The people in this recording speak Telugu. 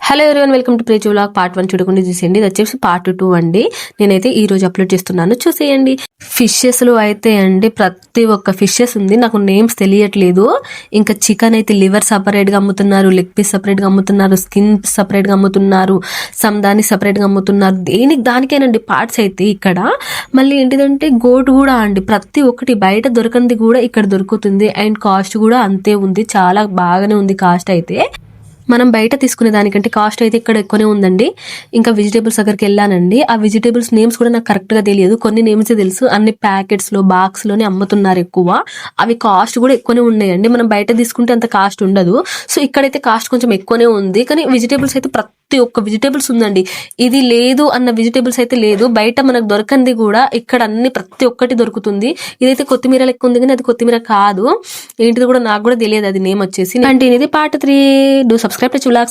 Hello everyone, welcome to praise vlog part 1 చూడకుండా చూసేయండి. ఇది వచ్చేసి పార్ట్ 2 అండి. నేనైతే ఈ రోజు అప్లోడ్ చేస్తున్నాను, చూసేయండి. ఫిషెస్ లో అయితే అండి ప్రతి ఒక్క ఫిషెస్ ఉంది, నాకు నేమ్స్ తెలియట్లేదు. ఇంకా చికెన్ అయితే లివర్ సపరేట్ గా అమ్ముతున్నారు, లెగ్ పీస్ సపరేట్ గా అమ్ముతున్నారు, స్కిన్ సపరేట్ గా అమ్ముతున్నారు, దాన్ని సపరేట్ గా అమ్ముతున్నారు. దానికేనండి పార్ట్స్ అయితే ఇక్కడ. మళ్ళీ ఏంటిదంటే గోట్ కూడా అండి, ప్రతి ఒక్కటి బయట దొరకంది కూడా ఇక్కడ దొరుకుతుంది. అండ్ కాస్ట్ కూడా అంతే ఉంది, చాలా బాగానే ఉంది కాస్ట్ అయితే. మనం బయట తీసుకునే దానికంటే కాస్ట్ అయితే ఇక్కడ ఎక్కువనే ఉందండి. ఇంకా వెజిటేబుల్స్ దగ్గరికి వెళ్ళానండి. ఆ వెజిటేబుల్స్ నేమ్స్ కూడా నాకు కరెక్ట్ గా తెలియదు, కొన్ని నేమ్స్ తెలుసు. అన్ని ప్యాకెట్స్ లో బాక్స్ లోనే అమ్ముతున్నారు ఎక్కువ. అవి కాస్ట్ కూడా ఎక్కువనే ఉన్నాయండి. మనం బయట తీసుకుంటే అంత కాస్ట్ ఉండదు. సో ఇక్కడైతే కాస్ట్ కొంచెం ఎక్కువనే ఉంది. కానీ వెజిటేబుల్స్ అయితే ప్రతి ఒక్క వెజిటేబుల్స్ ఉందండి. ఇది లేదు అన్న వెజిటేబుల్స్ అయితే లేదు. బయట మనకు దొరకంది కూడా ఇక్కడ అన్ని ప్రతి ఒక్కటి దొరుకుతుంది. ఇదైతే కొత్తిమీర లెక్క ఉంది, కానీ అది కొత్తిమీర కాదు. ఏంటిది కూడా నాకు కూడా తెలియదు అది నేమ్ వచ్చేసి. అంటే ఇది part 3. Do subscribe to vlogs.